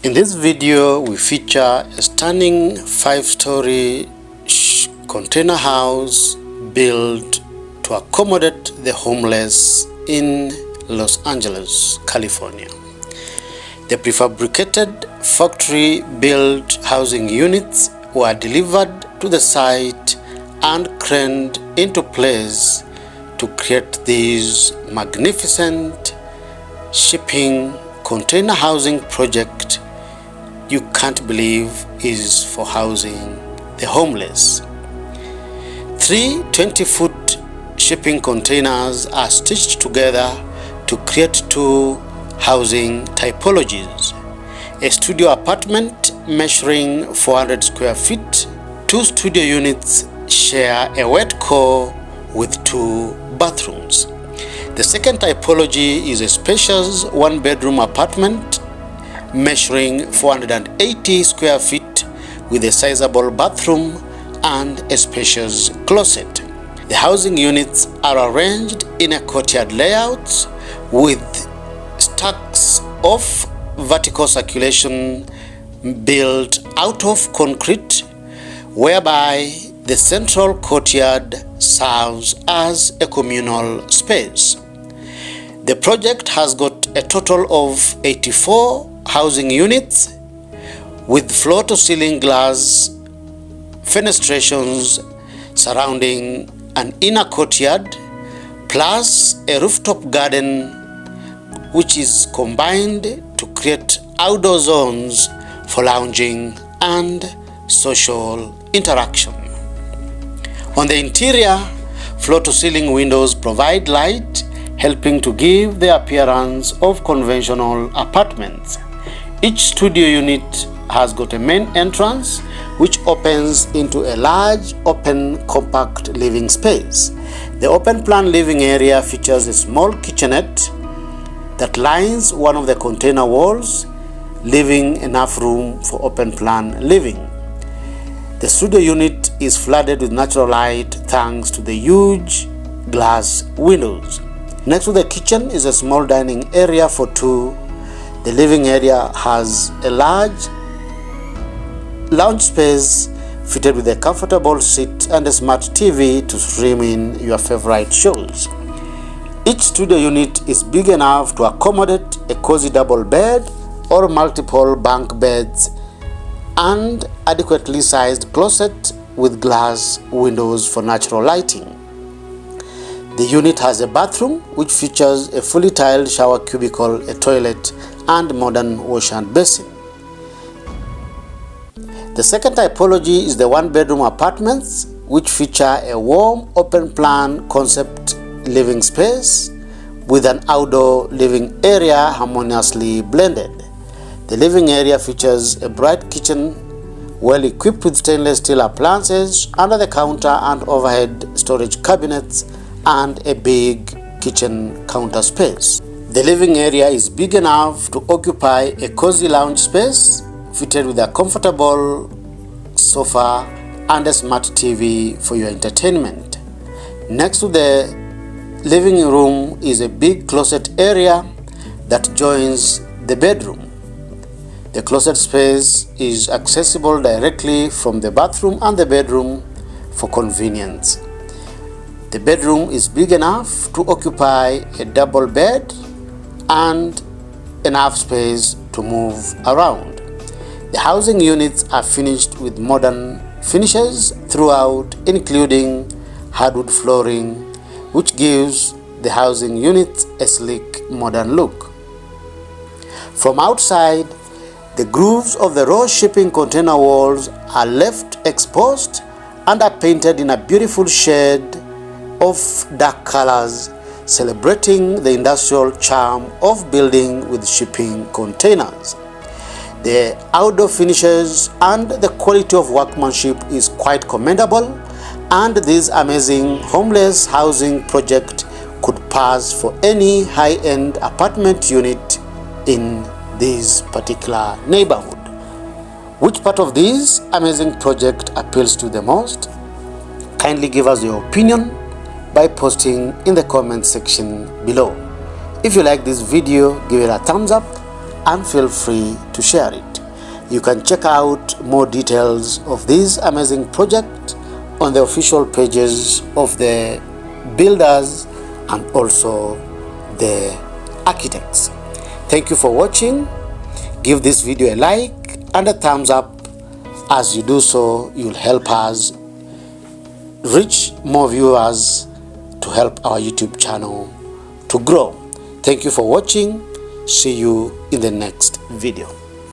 In this video, we feature a stunning 5-story container house built to accommodate the homeless in Los Angeles, California. The prefabricated factory-built housing units were delivered to the site and craned into place to create this magnificent shipping container housing project you can't believe is for housing the homeless. 3 20-foot shipping containers are stitched together to create 2 housing typologies. A studio apartment measuring 400 square feet, 2 studio units share a wet core with 2 bathrooms. The second typology is a spacious 1-bedroom apartment measuring 480 square feet with a sizable bathroom and a spacious closet. The housing units are arranged in a courtyard layout with stacks of vertical circulation built out of concrete, whereby the central courtyard serves as a communal space. The project has got a total of 84 housing units with floor-to-ceiling glass fenestrations surrounding an inner courtyard, plus a rooftop garden which is combined to create outdoor zones for lounging and social interaction. On the interior, floor-to-ceiling windows provide light, helping to give the appearance of conventional apartments. Each studio unit has got a main entrance which opens into a large, open, compact living space. The open-plan living area features a small kitchenette that lines one of the container walls, leaving enough room for open-plan living. The studio unit is flooded with natural light thanks to the huge glass windows. Next to the kitchen is a small dining area for 2. The living area has a large lounge space fitted with a comfortable seat and a smart TV to stream in your favorite shows. Each studio unit is big enough to accommodate a cozy double bed or multiple bunk beds and adequately sized closet with glass windows for natural lighting. The unit has a bathroom which features a fully tiled shower cubicle, a toilet, and modern wash and basin. The second typology is the 1-bedroom apartments which feature a warm, open-plan concept living space with an outdoor living area harmoniously blended. The living area features a bright kitchen well equipped with stainless steel appliances under the counter and overhead storage cabinets and a big kitchen counter space. The living area is big enough to occupy a cozy lounge space fitted with a comfortable sofa and a smart TV for your entertainment. Next to the living room is a big closet area that joins the bedroom. The closet space is accessible directly from the bathroom and the bedroom for convenience. The bedroom is big enough to occupy a double bed and enough space to move around. The housing units are finished with modern finishes throughout, including hardwood flooring, which gives the housing units a sleek, modern look. From outside, the grooves of the raw shipping container walls are left exposed and are painted in a beautiful shade of dark colors, celebrating the industrial charm of building with shipping containers. The outdoor finishes and the quality of workmanship is quite commendable, and this amazing homeless housing project could pass for any high-end apartment unit in this particular neighborhood. Which part of this amazing project appeals to you the most? Kindly give us your opinion by posting in the comment section below. If you like this video, give it a thumbs up and feel free to share it. You can check out more details of this amazing project on the official pages of the builders and also the architects. Thank you for watching. Give this video a like and a thumbs up. As you do so, you'll help us reach more viewers to help our YouTube channel to grow. Thank you for watching. See you in the next video.